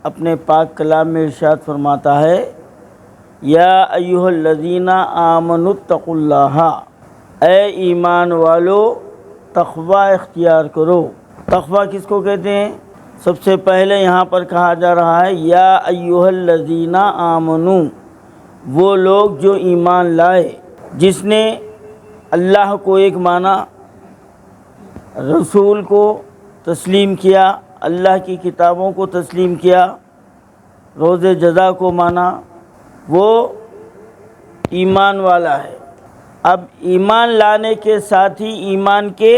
اپنے پاک کلام میں ارشاد فرماتا ہے یا ایھا الذین آمنوا اتقوا اللہ، اے ایمان والو تقوی اختیار کرو۔ تقوی کس کو کہتے ہیں؟ سب سے پہلے یہاں پر کہا جا رہا ہے یا ایھا الذین آمنوا، وہ لوگ جو ایمان لائے، جس نے اللہ کو ایک مانا، رسول کو تسلیم کیا، اللہ کی کتابوں کو تسلیم کیا، روز جزا کو مانا، وہ ایمان والا ہے۔ اب ایمان لانے کے ساتھ ہی ایمان کے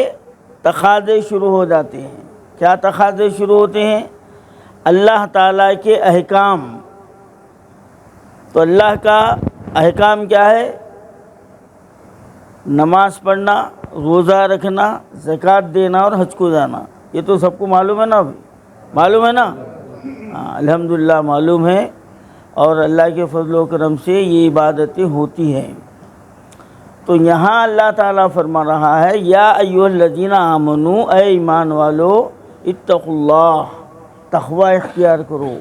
تقاضے شروع ہو جاتے ہیں۔ کیا تقاضے شروع ہوتے ہیں؟ اللہ تعالیٰ کے احکام۔ تو اللہ کا احکام کیا ہے؟ نماز پڑھنا، روزہ رکھنا، زکوٰۃ دینا اور حج کو جانا۔ یہ تو سب کو معلوم ہے نا؟ ابھی معلوم ہے نا؟ ہاں الحمدللہ معلوم ہے، اور اللہ کے فضل و کرم سے یہ عبادتیں ہوتی ہیں۔ تو یہاں اللہ تعالیٰ فرما رہا ہے یا ایھا الذین آمنوا، اے ایمان والو اتقوا اللہ، تقوی اختیار کرو۔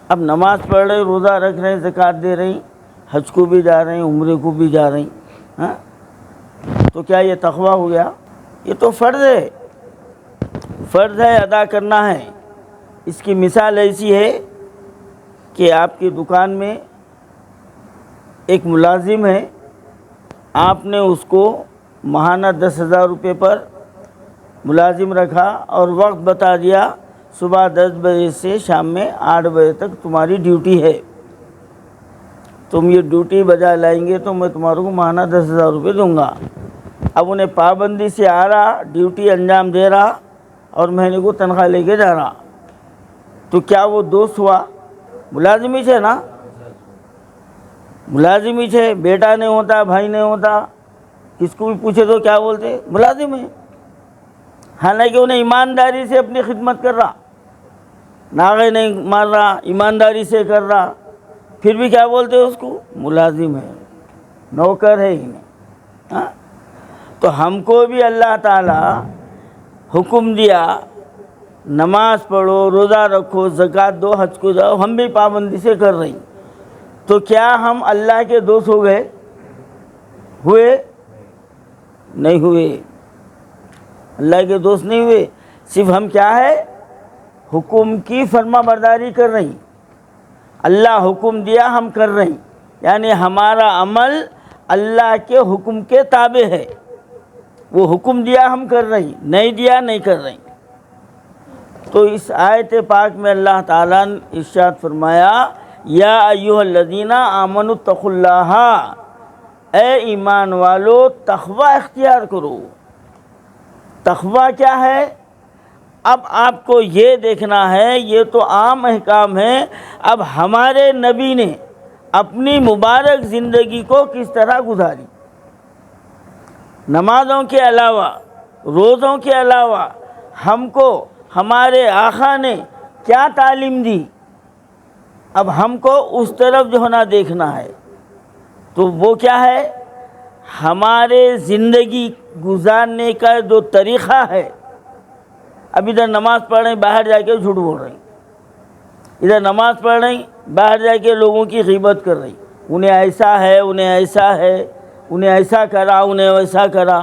اب نماز پڑھ رہے، روزہ رکھ رہے ہیں، زکوٰۃ دے رہے ہیں، حج کو بھی جا رہے ہیں، عمرے کو بھی جا رہے ہیں، ہاں تو کیا یہ تقوی ہو گیا؟ یہ تو فرض ہے، فرض ہے، ادا کرنا ہے۔ اس کی مثال ایسی ہے کہ آپ کی دکان میں ایک ملازم ہے، آپ نے اس کو ماہانہ 10,000 روپے پر ملازم رکھا اور وقت بتا دیا صبح 10 بجے سے شام میں 8 بجے تک تمہاری ڈیوٹی ہے، تم یہ ڈیوٹی بجا لائیں گے تو میں تمہارے کو ماہانہ 10,000 روپے دوں گا۔ اب انہیں پابندی سے آ رہا، ڈیوٹی انجام دے رہا اور مہینے کو تنخواہ لے کے جا رہا، تو کیا وہ دوست ہوا؟ ملازم ہی ہے نا، ملازم ہی ہے، بیٹا نہیں ہوتا، بھائی نہیں ہوتا، کس کو بھی پوچھے تو کیا بولتے؟ ملازم ہے۔ حالانکہ انہیں ایمانداری سے اپنی خدمت کر رہا، ناغے نہیں مار رہا، ایمانداری سے کر رہا، پھر بھی کیا بولتے اس کو؟ ملازم ہے، نوکر ہے ہی نہیں۔ ہاں تو ہم کو بھی اللہ تعالیٰ حکم دیا نماز پڑھو، روزہ رکھو، زکوٰۃ دو، حج کو جاؤ، ہم بھی پابندی سے کر رہے ہیں، تو کیا ہم اللہ کے دوست ہو گئے؟ ہوئے؟ نہیں ہوئے، اللہ کے دوست نہیں ہوئے۔ صرف ہم کیا ہے؟ حکم کی فرما برداری کر رہے ہیں، اللہ حکم دیا ہم کر رہے ہیں، یعنی ہمارا عمل اللہ کے حکم کے تابع ہے۔ وہ حکم دیا ہم کر رہے ہیں، نہیں دیا نہیں کر رہے ہیں۔ تو اس آیت پاک میں اللہ تعالیٰ نے ارشاد فرمایا یا ایھا الذین آمنوا اتقوا اللہ، اے ایمان والو تقوی اختیار کرو۔ تقوی کیا ہے؟ اب آپ کو یہ دیکھنا ہے، یہ تو عام احکام ہے، اب ہمارے نبی نے اپنی مبارک زندگی کو کس طرح گزاری، نمازوں کے علاوہ، روزوں کے علاوہ ہم کو ہمارے آقا نے کیا تعلیم دی، اب ہم کو اس طرف جو ہے نا دیکھنا ہے۔ تو وہ کیا ہے؟ ہمارے زندگی گزارنے کا جو طریقہ ہے، اب ادھر نماز پڑھ رہے ہیں، باہر جا کے جھوٹ بول رہے ہیں، ادھر نماز پڑھ رہے ہیں، باہر جا کے لوگوں کی غیبت کر رہے ہیں، انہیں ایسا ہے، انہیں ایسا ہے، انہیں ایسا کرا، انہیں ویسا کرا۔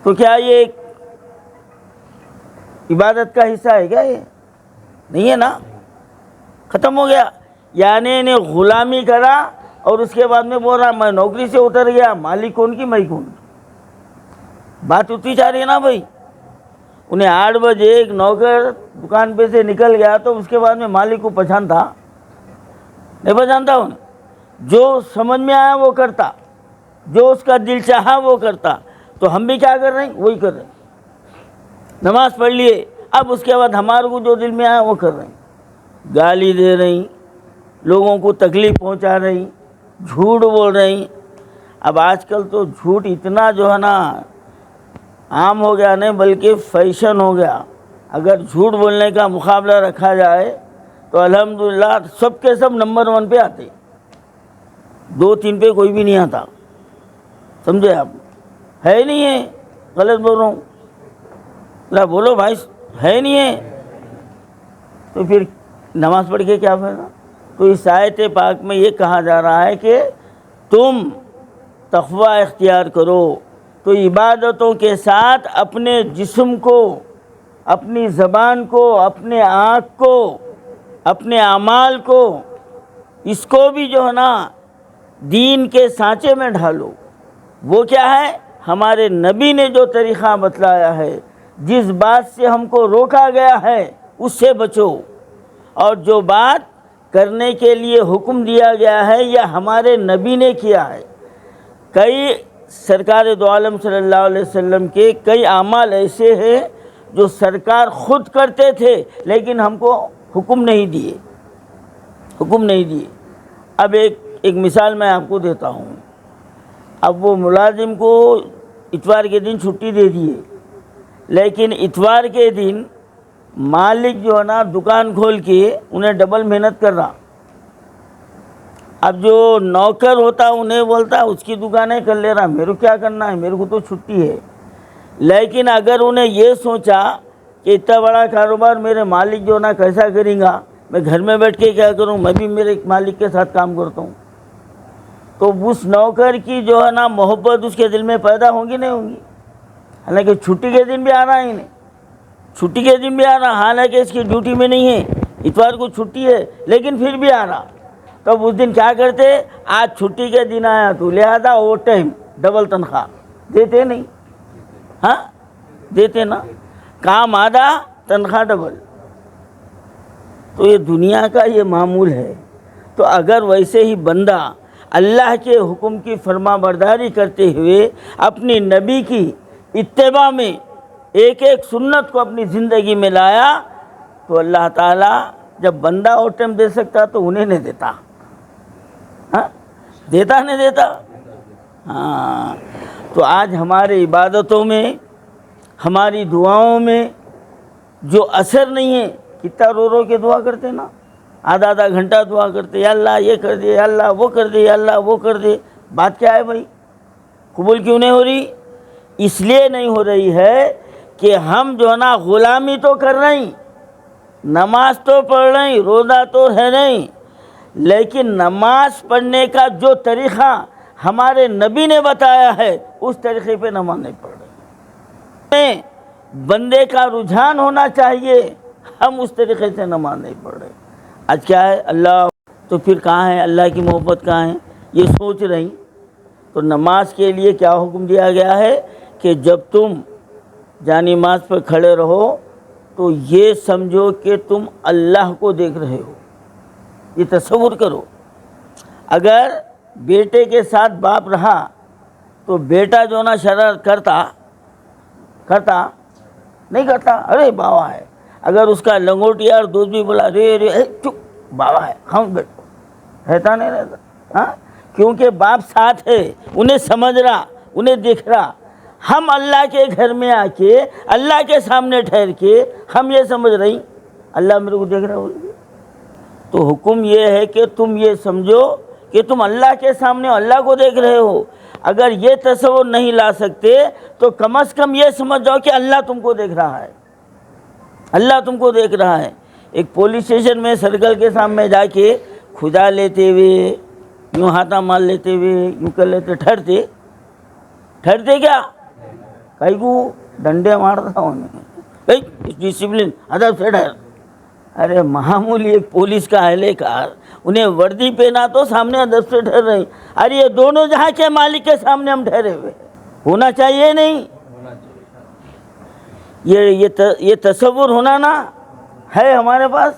تو کیا یہ ایک عبادت کا حصہ ہے کیا؟ یہ نہیں ہے نا، ختم ہو گیا۔ یعنی انہیں غلامی کرا اور اس کے بعد میں بول رہا میں نوکری سے اتر گیا، مالک کون کی میں کون کی، بات اتنی چاہ رہی ہے نا بھائی۔ انہیں 8 بجے ایک نوکر دکان پہ سے نکل گیا تو اس کے بعد میں مالک کو پہچانتا نہیں؟ پہچانتا انہیں، جو سمجھ میں آیا وہ کرتا، جو اس کا دل چاہا وہ کرتا۔ تو ہم بھی کیا کر رہے ہیں؟ وہی کر رہے ہیں، نماز پڑھ لیے، اب اس کے بعد ہمارے کو جو دل میں آیا وہ کر رہے ہیں، گالی دے رہے ہیں، لوگوں کو تکلیف پہنچا رہے ہیں، جھوٹ بول رہے ہیں۔ اب آج کل تو جھوٹ اتنا جو ہے نا عام ہو گیا، نہیں بلکہ فیشن ہو گیا۔ اگر جھوٹ بولنے کا مقابلہ رکھا جائے تو الحمدللہ سب کے سب نمبر 1 پہ آتے، 2-3 پہ کوئی بھی نہیں آتا، سمجھے آپ؟ ہے نہیں ہے، غلط بول رہا ہوں؟ لا بولو بھائی، ہے نہیں ہے، تو پھر نماز پڑھ کے کیا فائدہ؟ تو اس آیت پاک میں یہ کہا جا رہا ہے کہ تم تقوی اختیار کرو، تو عبادتوں کے ساتھ اپنے جسم کو، اپنی زبان کو، اپنے آنکھ کو، اپنے اعمال کو، اس کو بھی جو ہے نا دین کے سانچے میں ڈھالو۔ وہ کیا ہے؟ ہمارے نبی نے جو طریقہ بتلایا ہے، جس بات سے ہم کو روکا گیا ہے اس سے بچو، اور جو بات کرنے کے لیے حکم دیا گیا ہے یا ہمارے نبی نے کیا ہے۔ کئی سرکار دو عالم صلی اللہ علیہ وسلم کے کئی اعمال ایسے ہیں جو سرکار خود کرتے تھے لیکن ہم کو حکم نہیں دیے، حکم نہیں دیے۔ اب ایک مثال میں آپ کو دیتا ہوں۔ اب وہ ملازم کو اتوار کے دن چھٹی دے دیے، لیکن اتوار کے دن مالک جو ہے نا دکان کھول کے انہیں ڈبل محنت کر رہا۔ اب جو نوکر ہوتا انہیں بولتا اس کی دکانیں کر لے رہا، میرے کو کیا کرنا ہے، میرے کو تو چھٹی ہے۔ لیکن اگر انہیں یہ سوچا کہ اتنا بڑا کاروبار میرے مالک جو نا کیسا کریں گا، میں گھر میں بیٹھ کے کیا کروں، میں بھی میرے مالک کے ساتھ کام کرتا ہوں، تو اس نوکر کی جو ہے نا محبت اس کے دل میں پیدا ہوگی نہیں ہوگی؟ حالانکہ چھٹی کے دن بھی آ رہا ہی نہیں، چھٹی کے دن بھی آ رہا، حالانکہ اس کی ڈیوٹی میں نہیں ہے، اتوار کو چھٹی ہے لیکن پھر بھی آ رہا۔ تب اس دن کیا کرتے؟ آج چھٹی کے دن آیا تو لہذا اوور ٹائم ڈبل تنخواہ دیتے نہیں؟ ہاں دیتے نا، کام آدھا تنخواہ ڈبل۔ تو یہ دنیا کا یہ معمول ہے۔ تو اگر ویسے ہی بندہ اللہ کے حکم کی فرما برداری کرتے ہوئے اپنی نبی کی اتباع میں ایک ایک سنت کو اپنی زندگی میں لایا تو اللہ تعالیٰ جب بندہ اور ٹائم دے سکتا تو انہیں نہیں دیتا؟ ہاں دیتا نہیں دیتا؟ ہاں تو آج ہمارے عبادتوں میں، ہماری دعاؤں میں جو اثر نہیں ہے، کتنا رو رو کے دعا کرتے نا، آدھا آدھا گھنٹہ دعا کرتے، یا اللہ یہ کر دے، یا اللہ وہ کر دے، یا اللہ وہ کر دے، بات کیا ہے بھائی؟ قبول کیوں نہیں ہو رہی؟ اس لیے نہیں ہو رہی ہے کہ ہم جو ہے نا غلامی تو کر رہے ہیں، نماز تو پڑھ رہے ہیں، روزہ تو ہے نہیں، لیکن نماز پڑھنے کا جو طریقہ ہمارے نبی نے بتایا ہے اس طریقے پہ نماز نہیں پڑھ رہے۔ بندے کا رجحان ہونا چاہیے، ہم اس طریقے سے نماز نہیں پڑھ رہے۔ آج کیا ہے؟ اللہ تو پھر کہاں ہے اللہ کی محبت، کہاں ہے یہ سوچ رہی۔ تو نماز کے لیے کیا حکم دیا گیا ہے کہ جب تم جانماز پہ کھڑے رہو تو یہ سمجھو کہ تم اللہ کو دیکھ رہے ہو، یہ تصور کرو۔ اگر بیٹے کے ساتھ باپ رہا تو بیٹا جو نا شرارت کرتا نہیں کرتا؟ ارے بابا ہے، اگر اس کا لنگوٹیا اور دوست بھی بولا رے رے چپ بابا ہے ہم بیٹھو، رہتا نہیں رہتا؟ ہاں کیونکہ باپ ساتھ ہے، انہیں سمجھ رہا، انہیں دیکھ رہا۔ ہم اللہ کے گھر میں آ کے اللہ کے سامنے ٹھہر کے ہم یہ سمجھ رہی اللہ میرے کو دیکھ رہا ہو۔ تو حکم یہ ہے کہ تم یہ سمجھو کہ تم اللہ کے سامنے اللہ کو دیکھ رہے ہو۔ اگر یہ تصور نہیں لا سکتے تو کم از کم یہ سمجھ جاؤ کہ اللہ تم کو دیکھ رہا ہے، اللہ تم کو دیکھ رہا ہے۔ ایک پولیس اسٹیشن میں سرکل کے سامنے جا کے کھدا لیتے ہوئے، یوں ہاتھا مار لیتے ہوئے، یوں کر لیتے، ٹھہرتے کیا؟ کئی کو ڈنڈے مارتا انہیں، ڈسپلن، ادب سے ڈر۔ ارے معمولی ایک پولیس کا اہلکار، انہیں وردی پہنا تو سامنے ادب سے ٹھہر رہے۔ ارے یہ دونوں جہاں کے مالک کے سامنے ہم ٹھہرے ہوئے، ہونا چاہیے نہیں؟ یہ تصور ہونا نا ہے ہمارے پاس،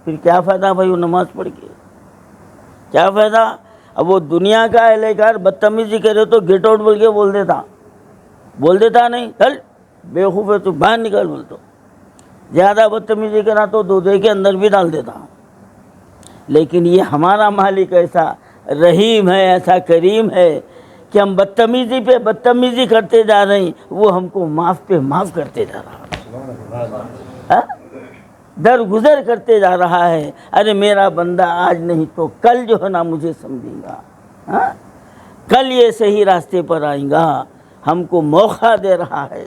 پھر کیا فائدہ بھائی وہ نماز پڑھ کے، کیا فائدہ؟ اب وہ دنیا کا اہلکار بدتمیزی کرے تو گیٹ آؤٹ بول کے بول دیتا نہیں، چل بیوقوف ہے تو باہر نکل، بول تو زیادہ بدتمیزی کرا تو دودھے کے اندر بھی ڈال دیتا۔ لیکن یہ ہمارا مالک ایسا رحیم ہے، ایسا کریم ہے کہ ہم بدتمیزی پہ بدتمیزی کرتے جا رہے ہیں، وہ ہم کو معاف پہ معاف کرتے جا رہا ہے، درگزر کرتے جا رہا ہے۔ ارے میرا بندہ آج نہیں تو کل جو ہے نا مجھے سمجھے گا، کل یہ صحیح راستے پر آئیں گا، ہم کو موقع دے رہا ہے۔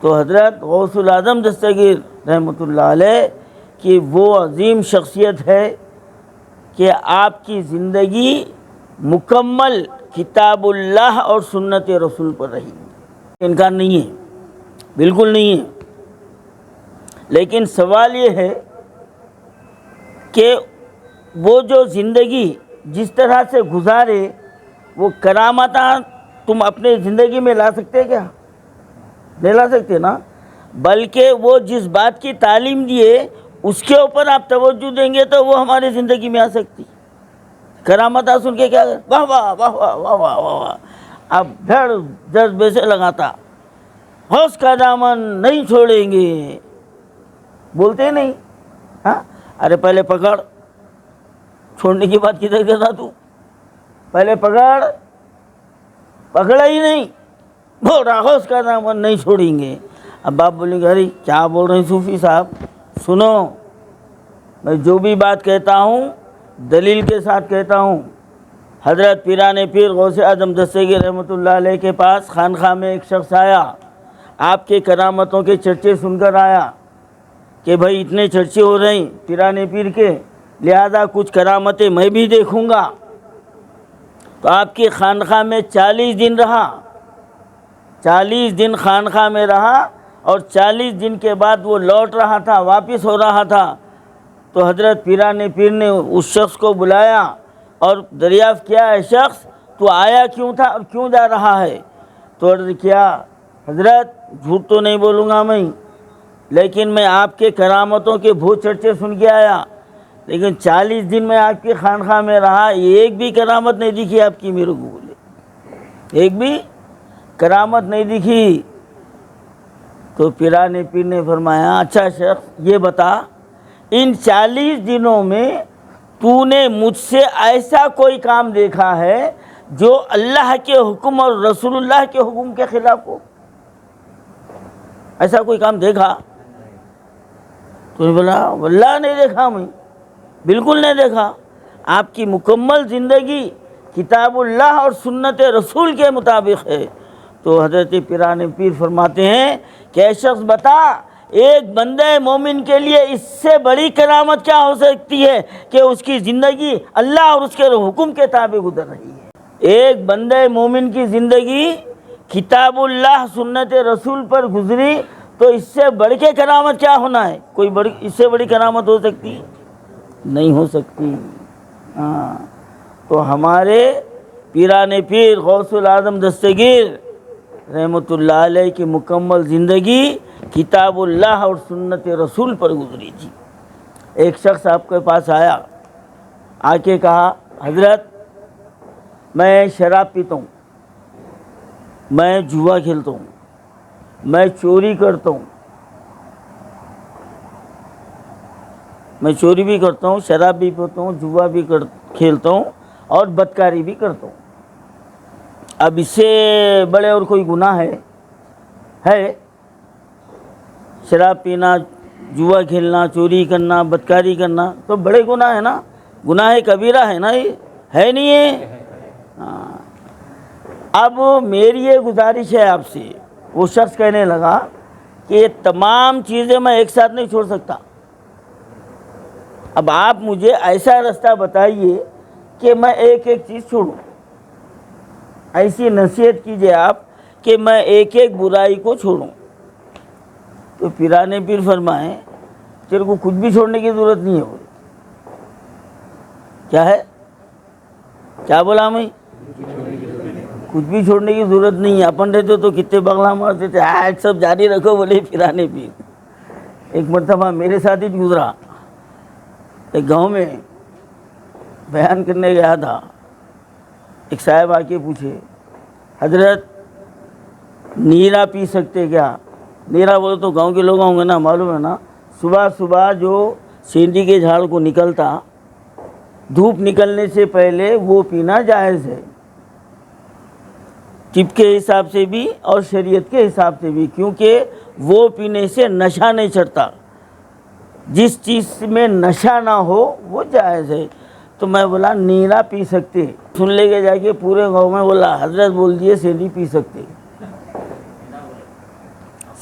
تو حضرت غوث العظم دستگیر رحمۃ اللہ علیہ کی وہ عظیم شخصیت ہے کہ آپ کی زندگی مکمل کتاب اللہ اور سنت رسول پر رہی، انکار نہیں ہے، بالکل نہیں ہے۔ لیکن سوال یہ ہے کہ وہ جو زندگی جس طرح سے گزارے وہ کرامتاں تم اپنے زندگی میں لا سکتے کیا؟ نہیں لا سکتے نا، بلکہ وہ جس بات کی تعلیم دیے اس کے اوپر آپ توجہ دیں گے تو وہ ہماری زندگی میں آ سکتی۔ کرامتاں سن کے کیا واہ واہ واہ واہ واہ واہ واہ واہ، اب بھیڑ جذبے سے لگاتا، غوث کا دامن نہیں چھوڑیں گے، بولتے نہیں؟ ہاں، ارے پہلے پکڑ، چھوڑنے کی بات کدھر کرتا تو؟ پہلے پکڑا ہی نہیں، بول رہا غوث کا دامن نہیں چھوڑیں گے۔ اب باپ بولیں گے ارے کیا بول رہے ہیں صوفی صاحب، سنو میں جو بھی بات کہتا ہوں دلیل کے ساتھ کہتا ہوں۔ حضرت پیران پیر غوث اعظم دستگیر رحمۃ اللہ علیہ کے پاس خانقاہ میں ایک شخص آیا، آپ کے کرامتوں کے چرچے سن کر آیا کہ بھائی اتنے چرچے ہو رہے ہیں پیران پیر کے، لہذا کچھ کرامتیں میں بھی دیکھوں گا۔ تو آپ کی خانقاہ میں 40 دن رہا، 40 دن خانقاہ میں رہا، اور 40 دن کے بعد وہ لوٹ رہا تھا، واپس ہو رہا تھا۔ تو حضرت پیران پیر نے اس شخص کو بلایا اور دریافت کیا، اے شخص تو آیا کیوں تھا اور کیوں جا رہا ہے؟ تو عرض کیا حضرت جھوٹ تو نہیں بولوں گا میں، لیکن میں آپ کے کرامتوں کے بہت چرچے سن کے آیا، لیکن 40 دن میں آپ کی خانقاہ میں رہا، ایک بھی کرامت نہیں دکھی آپ کی میرے کو، بولے ایک بھی کرامت نہیں دکھی۔ تو پیران پیر نے فرمایا اچھا شخص یہ بتا، ان 40 دنوں میں تو نے مجھ سے ایسا کوئی کام دیکھا ہے جو اللہ کے حکم اور رسول اللہ کے حکم کے خلاف ہو؟ ایسا کوئی کام دیکھا؟ تو نے بولا واللہ نہیں دیکھا، میں بالکل نہیں دیکھا، آپ کی مکمل زندگی کتاب اللہ اور سنت رسول کے مطابق ہے۔ تو حضرت پیران پیر فرماتے ہیں کہ اے شخص بتا، ایک بندے مومن کے لیے اس سے بڑی کرامت کیا ہو سکتی ہے کہ اس کی زندگی اللہ اور اس کے حکم کے تابع گزر رہی ہے۔ ایک بندے مومن کی زندگی کتاب اللہ سنت رسول پر گزری تو اس سے بڑھ کے کرامت کیا ہونا ہے؟ کوئی بڑی اس سے بڑی کرامت ہو سکتی ہے؟ نہیں ہو سکتی۔ ہاں، تو ہمارے پیران پیر غوث العظم دستگیر رحمۃ اللہ علیہ کی مکمل زندگی کتاب اللہ اور سنت رسول پر گزری تھی۔ ایک شخص آپ کے پاس آیا، آ کے کہا حضرت میں شراب پیتا ہوں، میں جوا کھیلتا ہوں، میں چوری کرتا ہوں، میں چوری بھی کرتا ہوں، شراب بھی پیتا ہوں، جوا بھی کھیلتا ہوں اور بدکاری بھی کرتا ہوں۔ اب اس سے بڑے اور کوئی گناہ ہے؟ شراب پینا، جوا کھیلنا، چوری کرنا، بدکاری کرنا تو بڑے گناہ ہے نا، گناہ کبیرہ ہے نا، یہ ہے نہیں ہے؟ ہاں۔ اب میری یہ گزارش ہے آپ سے، وہ شخص کہنے لگا کہ یہ تمام چیزیں میں ایک ساتھ نہیں چھوڑ سکتا، اب آپ مجھے ایسا راستہ بتائیے کہ میں ایک ایک چیز چھوڑوں، ایسی نصیحت کیجئے آپ کہ میں ایک ایک برائی کو چھوڑوں۔ تو پیران پیر فرمائیں تیرے کو کچھ بھی چھوڑنے کی ضرورت نہیں ہے۔ کیا ہے؟ کیا بولا میں؟ کچھ بھی چھوڑنے کی ضرورت نہیں ہے، اپن رہتے تو کتنے بغلا مارتے تھے، آج سب جاری رکھو بولے پیران پیر۔ ایک مرتبہ میرے ساتھ ہی گزرا، ایک گاؤں میں بیان کرنے گیا تھا، ایک صاحب آ کے پوچھے حضرت نیرا پی سکتے کیا؟ نیرا بولے تو گاؤں کے لوگ ہوں گے نا، معلوم ہے نا، صبح صبح جو سینڈی کے جھاڑ کو نکلتا، دھوپ نکلنے سے پہلے وہ پینا جائز ہے، طب کے حساب سے بھی اور شریعت کے حساب سے بھی، کیونکہ وہ پینے سے نشہ نہیں چڑھتا، جس چیز میں نشہ نہ ہو وہ جائز ہے۔ تو میں بولا نیرا پی سکتے، سن لے کے جا کے پورے گاؤں میں بولا حضرت بول دیے سینڈی پی سکتے،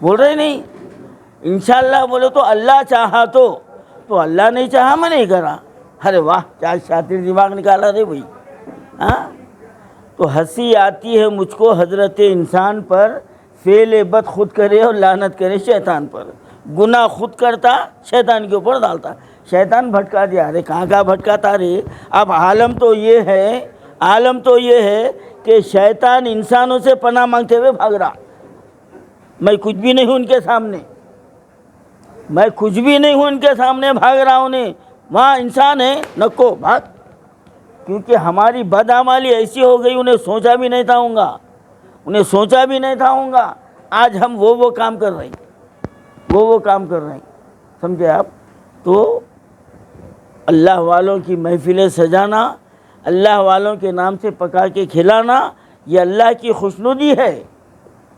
بول رہے نہیں انشاءاللہ بولے تو اللہ چاہا تو اللہ نہیں چاہا میں نہیں کرا. ارے واہ کیا شاطر دماغ نکالا رے بھائی. ہاں تو ہنسی آتی ہے مجھ کو حضرت انسان پر، فعل بد خود کرے اور لعنت کرے شیطان پر. گناہ خود کرتا شیطان کے اوپر ڈالتا، شیطان بھٹکا دیا. ارے کہاں بھٹکاتا رے. اب عالم تو یہ ہے کہ شیطان انسانوں سے پناہ مانگتے ہوئے بھاگ رہا. میں کچھ بھی نہیں ہوں ان کے سامنے، بھاگ رہا ہوں. وہاں انسان ہے نکو بھاگ. کیونکہ ہماری بدعمالی ایسی ہو گئی انہیں سوچا بھی نہیں تھا ہوں گا. آج ہم وہ کام کر رہے ہیں، سمجھے آپ. تو اللہ والوں کی محفلیں سجانا، اللہ والوں کے نام سے پکا کے کھلانا، یہ اللہ کی خوشنودی ہے.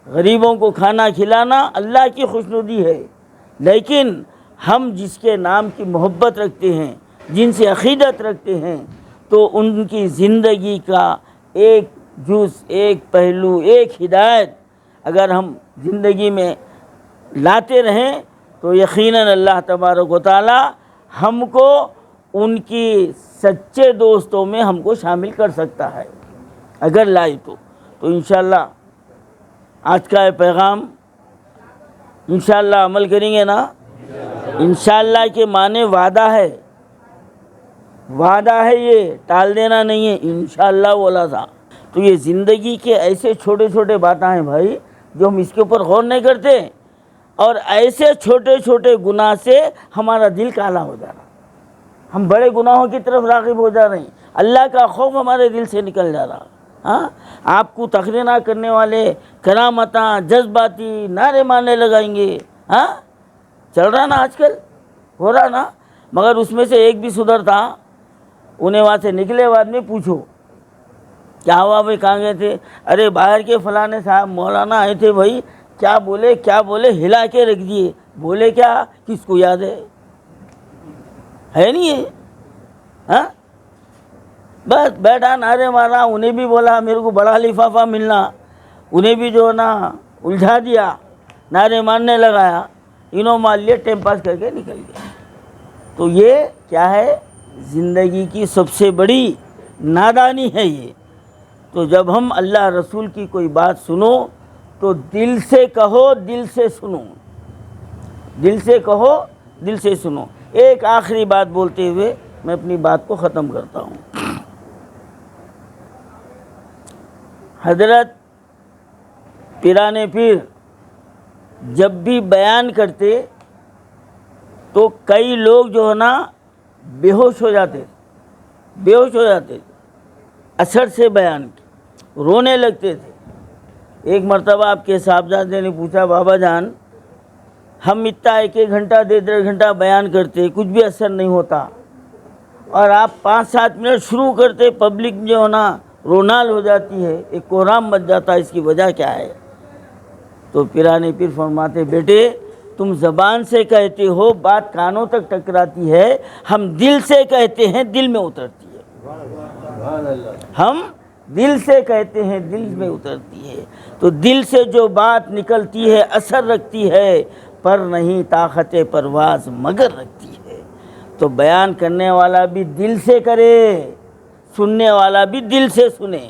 غریبوں کو کھانا کھلانا اللہ کی خوشنودی ہے. لیکن ہم جس کے نام کی محبت رکھتے ہیں، جن سے عقیدت رکھتے ہیں، تو ان کی زندگی کا ایک جز، ایک پہلو، ایک ہدایت اگر ہم زندگی میں لاتے رہیں تو یقیناً اللہ تبارک و تعالی ہم کو ان کی سچے دوستوں میں ہم کو شامل کر سکتا ہے اگر لائے تو انشاءاللہ آج کا یہ پیغام انشاءاللہ عمل کریں گے نا. انشاءاللہ کے معنی وعدہ ہے یہ ٹال دینا نہیں ہے. انشاءاللہ بولا تھا. تو یہ زندگی کے ایسے چھوٹے باتیں ہیں بھائی جو ہم اس کے اوپر غور نہیں کرتے، اور ایسے چھوٹے گناہ سے ہمارا دل کالا ہو جا رہا. ہم بڑے گناہوں کی طرف راغب ہو جا رہے ہیں، اللہ کا خوف ہمارے دل سے نکل جا رہا. ہاں آپ کو تقریر کرنے والے کرامتاں جذباتی نعرے مارنے لگائیں گے. ہاں چل رہا نا آج کل، ہو رہا نا. مگر اس میں سے ایک بھی سدھرتا. انہیں وہاں سے نکلے بعد میں پوچھو کیا ہوا بھائی، کہاں گئے تھے؟ ارے باہر کے فلانے صاحب مولانا آئے تھے بھائی، کیا بولے ہلا کے رکھ دیے. بولے کیا؟ کس کو یاد ہے نہیں ہے. ہاں بس بیٹھا نعرے مارا. انہیں بھی بولا میرے کو بڑا لفافہ ملنا، انہیں بھی جو نا الجھا دیا، نعرے مارنے لگایا. انہوں مار لیے، ٹائم پاس کر کے نکل گیا. تو یہ کیا ہے؟ زندگی کی سب سے بڑی نادانی ہے یہ. تو جب ہم اللہ رسول کی کوئی بات سنو تو دل سے کہو، دل سے سنو. ایک آخری بات بولتے ہوئے میں اپنی بات کو ختم کرتا ہوں. حضرت پیرانے پیر جب بھی بیان کرتے تو کئی لوگ جو ہے نا بے ہوش ہو جاتے اثر سے بیان کی، رونے لگتے تھے. ایک مرتبہ آپ کے صاحبزادے نے پوچھا بابا جان ہم اتنا 1 گھنٹہ 1.5 گھنٹہ بیان کرتے کچھ بھی اثر نہیں ہوتا، اور آپ 5-7 منٹ شروع کرتے پبلک جو ہے نا رونال ہو جاتی ہے، ایک کوہرام مچ جاتا ہے، اس کی وجہ کیا ہے؟ تو پیرانے پیر فرماتے بیٹے تم زبان سے کہتے ہو، بات کانوں تک ٹکراتی ہے، ہم دل سے کہتے ہیں دل میں اترتی ہے. ہم دل سے کہتے ہیں دل میں اترتی ہے. تو دل سے جو بات نکلتی ہے اثر رکھتی ہے، پر نہیں طاقت پرواز مگر رکھتی ہے. تو بیان کرنے والا بھی دل سے کرے، سننے والا بھی دل سے سنے،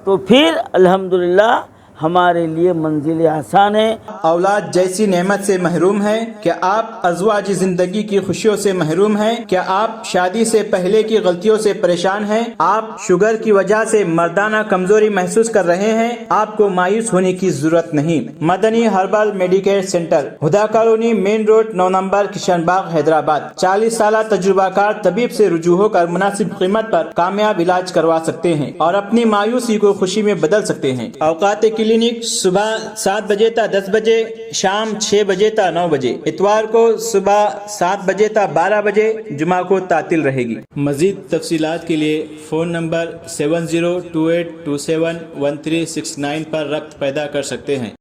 تو پھر الحمدللہ ہمارے لیے منزل آسان ہے. اولاد جیسی نعمت سے محروم ہے؟ کیا آپ ازواجی زندگی کی خوشیوں سے محروم ہیں؟ کیا آپ شادی سے پہلے کی غلطیوں سے پریشان ہیں؟ آپ شوگر کی وجہ سے مردانہ کمزوری محسوس کر رہے ہیں؟ آپ کو مایوس ہونے کی ضرورت نہیں. Madani herbal medicare centre, Huda colony, main road, 9 number, Kishan Bagh, Hyderabad. 40 سالہ تجربہ کار طبیب سے رجوع ہو کر مناسب قیمت پر کامیاب علاج کروا سکتے ہیں اور اپنی مایوسی کو خوشی میں بدل سکتے ہیں. اوقات کلینک صبح 7 بجے تا 10 بجے، شام 6 بجے تا 9 بجے، اتوار کو صبح 7 بجے تا 12 بجے، جمعہ کو تعطیل رہے گی. مزید تفصیلات کے لیے فون نمبر 7028271369 پر رابطہ پیدا کر سکتے ہیں.